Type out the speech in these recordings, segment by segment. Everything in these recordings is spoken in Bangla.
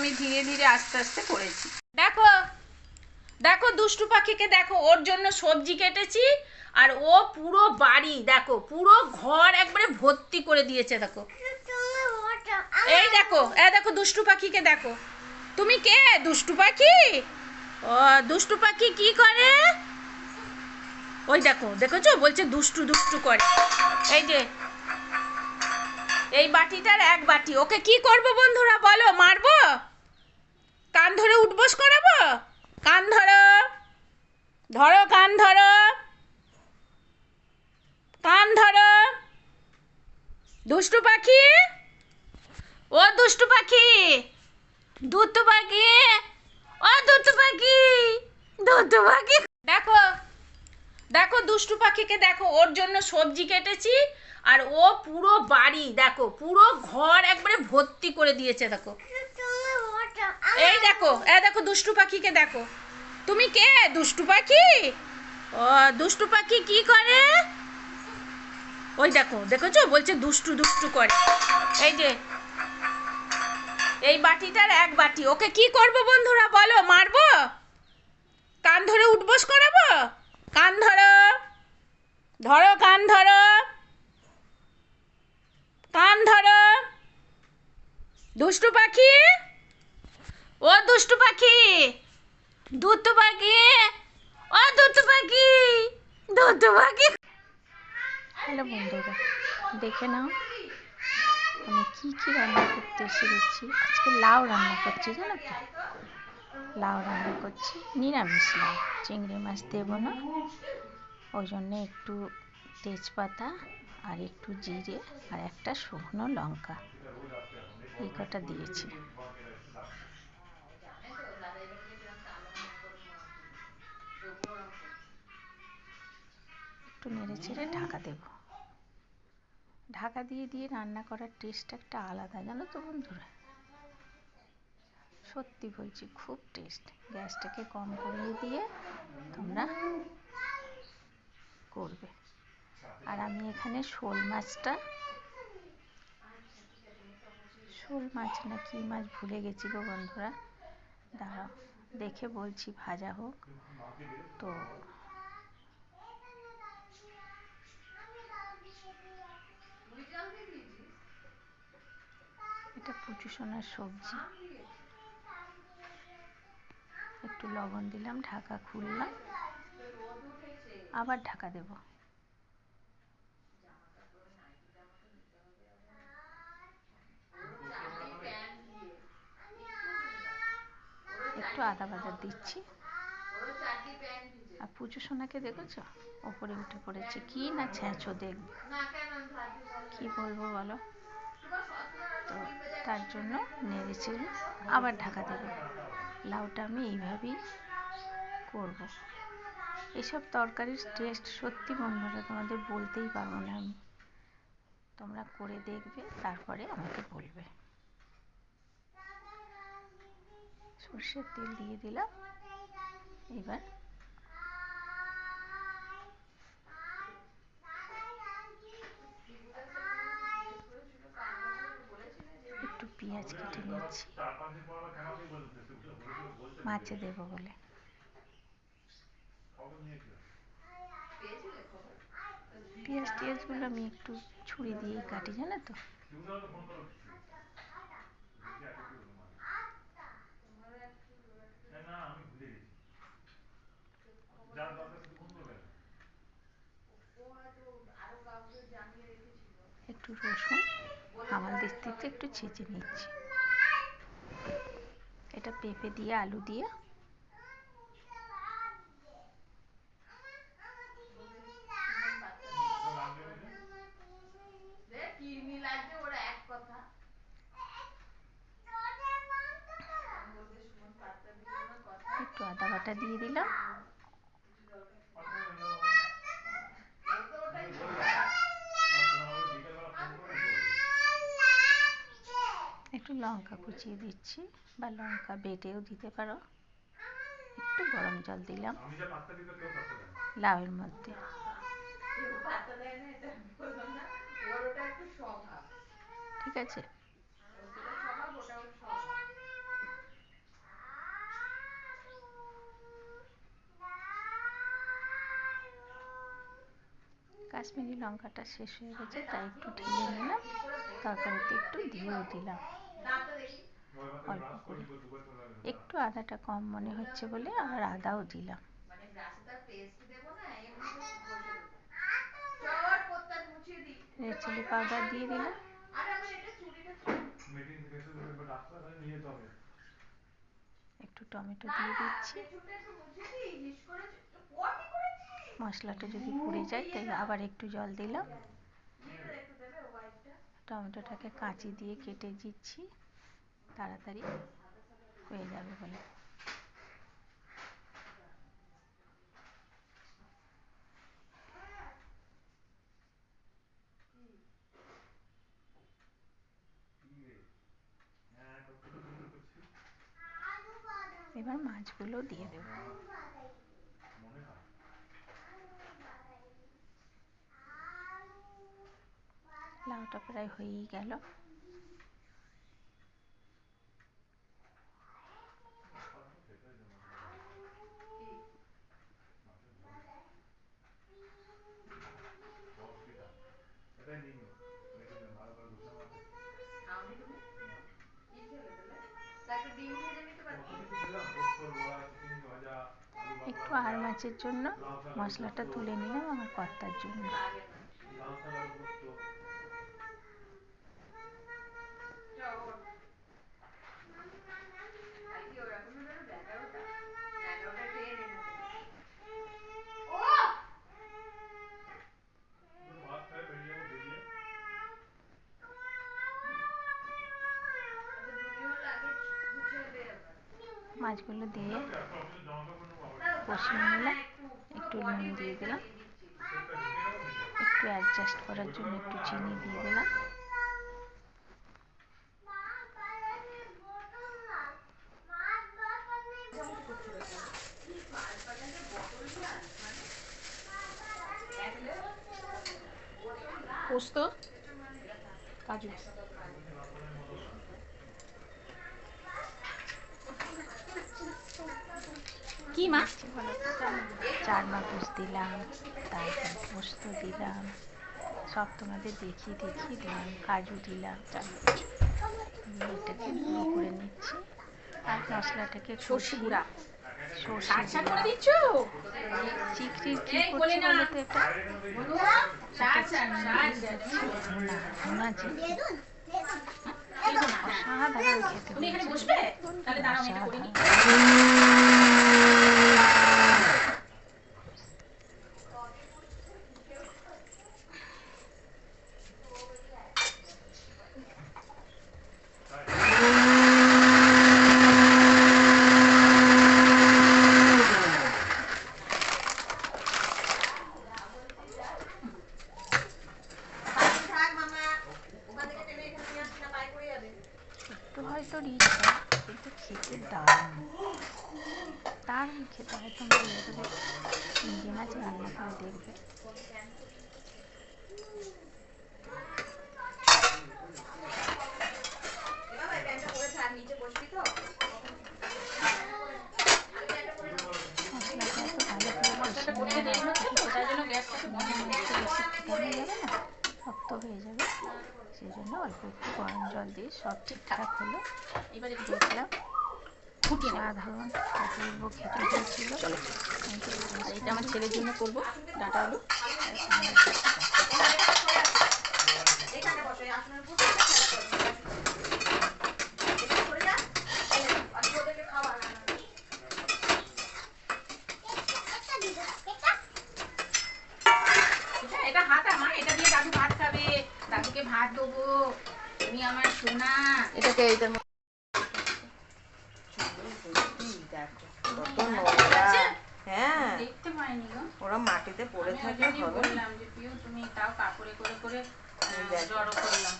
আমি ধীরে ধীরে আস্তে আস্তে করেছি। দেখো দেখো দুষ্টু পাখিকে দেখো, ওর জন্য সবজি কেটেছি আর ও পুরো বাড়ি দেখো, পুরো ঘর একবারে ভর্তি করে দিয়েছে। দেখো এই দেখো, দেখো দুষ্টু পাখিকে দেখো। তুমি কে? দুষ্টু পাখি? ও দুষ্টু পাখি কি করে? ওই দেখো, দেখেছো, বলছে দুষ্টু দুষ্টু করে। এই যে এই বাটিটার এক বাটি, ওকে কি করব বন্ধুরা বলো? মারবো? কান ধরে উঠবোস করাবো? কান ধরো, ধরো কান ধরো, কান ধরো। দুষ্টু পাখি, ও দুষ্টু পাখি, দুষ্টু পাখি, ও দুষ্টু পাখি, দুষ্টু পাখি। দেখো দেখো দুষ্টু পাখিকে দেখো, ওর জন্য সবজি কেটেছি আর ও পুরো বাড়ি দেখো, পুরো ঘর একবারে ভর্তি করে দিয়েছে। দেখো এই দেখো, দেখো দুষ্টু পাখিকে দেখো। তুমি কে? দুষ্টু পাখি? ও দুষ্টু পাখি কি করে? ওই দেখো, দেখেছো, বলছে দুষ্টু দুষ্টু করে। এই যে এই বাটিটার এক বাটি, ওকে কি করব বন্ধুরা বলো? মারবো? কান ধরে উঠবোস করাবো? কান ধরো, ধরো কান ধরো, কান ধরো। দুষ্টু পাখি, ও দুষ্টু পাখি, দুষ্টু পাখি, ও দুষ্টু পাখি, দুষ্টু পাখি। হ্যালো বন্ধুরা, দেখে নাও আমি কি কি রান্না করতে এসে গেছি। আজকে লাউ রান্না করছি, জানো তো? লাউ রান্না করছি, নিরামিষ লাউ, চিংড়ি মাছ দেবো না, ওই জন্যে একটু তেজপাতা আর একটু জিরে আর একটা শুকনো লঙ্কা এই কটা দিয়েছি। একটু নেড়ে চেড়ে ঢাকা দেবো। ঢাকা দিয়ে দিয়ে রান্না করার টেস্ট একটা আলাদা, জানো তো বন্ধুরা? সত্যি বলছি, খুব টেস্ট। গ্যাসটাকে কম করিয়ে দিয়ে তোমরা করবে। আর আমি এখানে শোল মাছ না কি মাছ ভুলে গেছি গো বন্ধুরা, দাঁড়াও দেখে বলছি, ভাজা হোক তো। এটা পুচু সোনার সবজি, একটু লবণ দিলাম, ঢাকা খুললাম, আবার ঢাকা দেব। একটু আদা বাটা দিচ্ছি। আর পুচু সোনাকে দেখেছো, ওপরে উঠে পড়েছে, কি না ছ্যাঁচো দেখবে, কি বলবো বলো? তো তার জন্য নেড়ে চেড়ে আবার ঢাকা দেবো। লাউটা আমি এইভাবেই করব। এসব তরকারির টেস্ট সত্যি বন্ধুরা তোমাদের বলতেই পারবো না আমি। তোমরা করে দেখবে, তারপরে আমাকে বলবে। সর্ষের তেল দিয়ে দিলাম। এবার একটু পেঁয়াজ কেটে নিচ্ছি, মাছে দেবো বলে। পেঁয়াজ টিয়াজগুলো আমি একটু ছুরি দিয়েই কাটি, জানো তো? একটু রসুন হামাল দিস্তিতে একটু ছেঁচে নিচ্ছি। এটা পেঁপে দিয়ে আলু দিয়ে একটু আদা বাটা দিয়ে দিলাম, একটু লঙ্কা কুচিয়ে দিচ্ছি, বা লঙ্কা বেটেও দিতে পারো। একটু গরম জল দিলাম লাউয়ের মধ্যে। ঠিক আছে, কাশ্মীরি লঙ্কাটা শেষ হয়ে গেছে, তাই একটু ঢেলে নিলাম, তরকারিতে একটু দিয়েও দিলাম অল্প করে। একটু আদাটা কম মনে হচ্ছে বলে আবার আদাও দিলাম। রেড চিলি পাউডার দিয়ে দিলাম। একটু টমেটো দিয়ে দিচ্ছি। মশলাটা যদি পুড়ে যায় তাই আবার একটু জল দিলাম। টমেটোটাকে কাঁচি দিয়ে কেটে দিচ্ছি, তাড়াতাড়ি হয়ে যাবে বলে। এবার মাছগুলো দিয়ে দেবো। লাউটা প্রায় হয়েই গেল। একটু আর মাছের জন্য মশলাটা তুলে নিলাম আমার কর্তার জন্য। মাছগুলো দিয়ে কষিয়ে নিলাম, একটু নুন দিয়ে দিলাম, একটু অ্যাডজাস্ট করার জন্য একটু চিনি দিয়ে দিলাম। পোস্ত, কাজু, কি মা? চার মগজ দিলাম, তারপর পোস্ত দিলাম, সব তোমাদের দেখিয়ে দিলাম, কাজু দিলাম। এটাকে গুঁড়ো করে নিচ্ছি আর মশলাটাকে সর্ষে গুঁড়া, সর্ষে করে দিচ্ছ? চিংড়ির কি করছি বলো তো? এটা ভুনা চিংড়ি, অসাধারণ খেতে। তুমি এখানে বসবে? তাহলে দাঁড়াও আমি এটা করে নিই। একটু হয়তো রিচ হয়, কিন্তু খেতে দারুণ দারুণ খেতে হয়। তোমরা এইভাবে চিংড়ি মাছ রান্না করে দেখবে। মশলাটা এত ভালো করে শক্ত হয়ে যাবে, সেই জন্য অল্প একটু গরম জল দিয়ে সব ঠিকঠাক হলো। এবারে দেখলাম ফুটিয়ে নেব। সাধারণ অপূর্ব খেতে হয়েছিল। চলো, আর এটা আমার ছেলের জন্য করবো ডাঁটা আলু। এটা হাতা মা, এটা দিয়ে দাদু ভাত খাবে, দাদুকে ভাত দেবো, তুমি আমার সোনা। এটাকে এইটার মধ্যে হ্যাঁ, দেখতে পাইনি গো, ওরা মাটিতে পড়ে আমি থাকলে ওই জন্যই হবে না। বললাম যে পিউ তুমি তাও কাপড়ে করে করে জড়ো করলাম।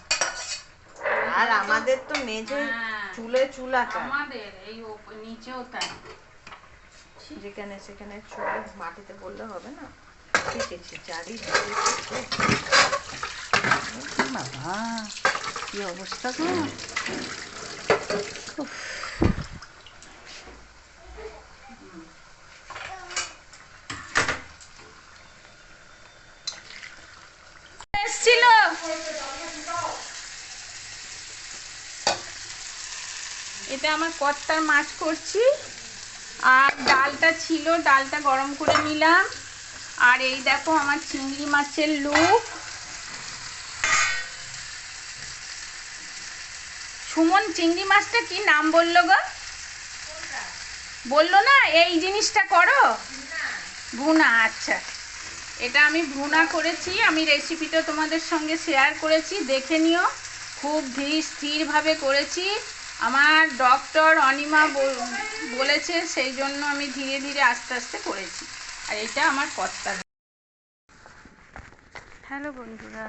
আর আমাদের তো মেঝে হ্যাঁ, চুলে চুলাকা, আমাদের এই নিচেও তাই। যেখানে সেখানে চুল মাটিতে পড়লে হবে না। শিখেছি চারিদিকে বাবা কি অবস্থা গো! এসছিল। এটা আমার কর্তার মাছ করছি, আর ডালটা ছিল, ডালটা গরম করে নিলাম। আর এই দেখো আমার চিংড়ি মাছের লুক। সুমন চিংড়ি মাছটা কি নাম বললো গো? বললো না এই জিনিসটা করো? ভুনা। আচ্ছা, এটা আমি ভুনা করেছি। আমি রেসিপিটা তোমাদের সঙ্গে শেয়ার করেছি, দেখে নিও। খুব ধীর স্থিরভাবে করেছি। আমার ডক্টর অনিমা বলেছে, সেই জন্য আমি ধীরে ধীরে আস্তে আস্তে করেছি। আর এটা আমার কর্তার। হ্যালো বন্ধুরা,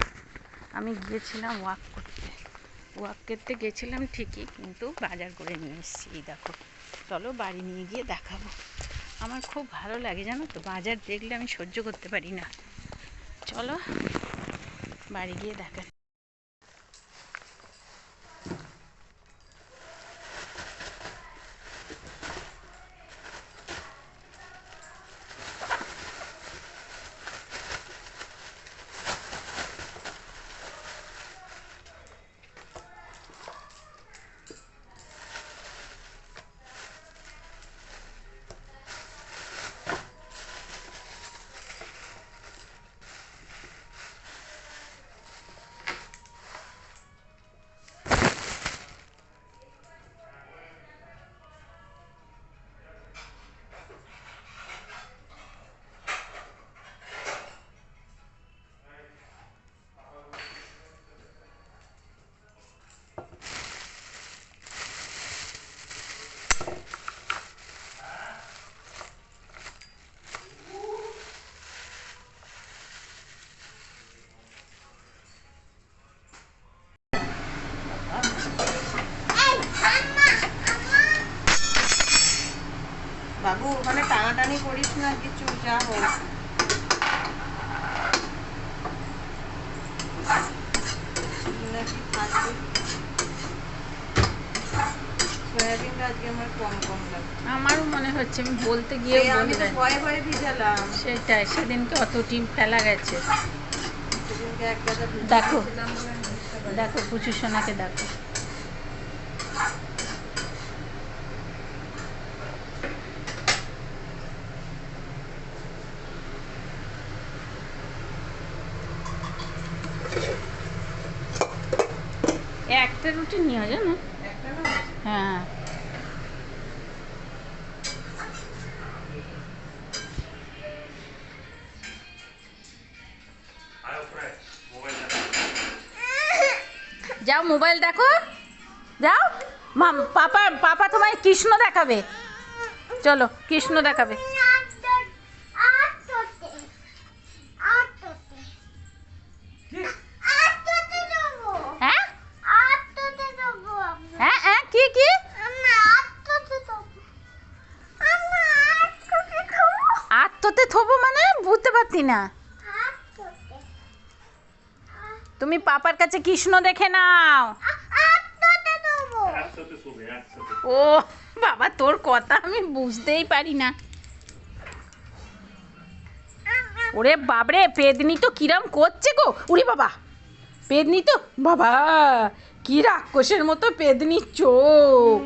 আমি গিয়েছিলাম ওয়াক করতে গেছিলাম ঠিকই, কিন্তু বাজার করে নিয়ে এসেছি। এই দেখো, চলো বাড়ি নিয়ে গিয়ে দেখাবো। আমার খুব ভালো লাগে জানো তো, বাজার দেখলে আমি সহ্য করতে পারি না। চলো বাড়ি গিয়ে দেখা। বাবু ওখানে টানাটানি করিস না কিছু, যা হোক। নাকি থাকবে সয়াবিনটা আজকে আমার কম কম লাগছে। আমারও মনে হচ্ছে, আমি বলতে গিয়ে আমি তো ভয়ে ভয়ে ভিজালাম। সেটাই, সেদিনকে অত ডিম ফেলা গেছে। সেদিনকে এক গাদা দেখো, ভিজিয়েছিলাম বলে আমি বুঝতে পারিনি। দেখো পুচু সোনাকে দেখো। একটা রুটি নিয়ে জানো? একটা না? হ্যাঁ, যাও মোবাইল দেখো, যাও। পাপা তোমায় কৃষ্ণ দেখাবে, চলো কৃষ্ণ দেখাবে। হ্যাঁ হ্যাঁ হ্যাঁ, কি কি আত্মতে থবো মানে বুঝতে পারছি না। তুমি পাপার কাছে কৃষ্ণ দেখে নাও। ও বাবা, তোর কথা আমি বুঝতেই পারি না। ওরে বাবরে, পেদনি তো কিরম করছে গো। উরে বাবা, পেদনি তো বাবা কি রাক্ষসের মতো পেদনি চোখ।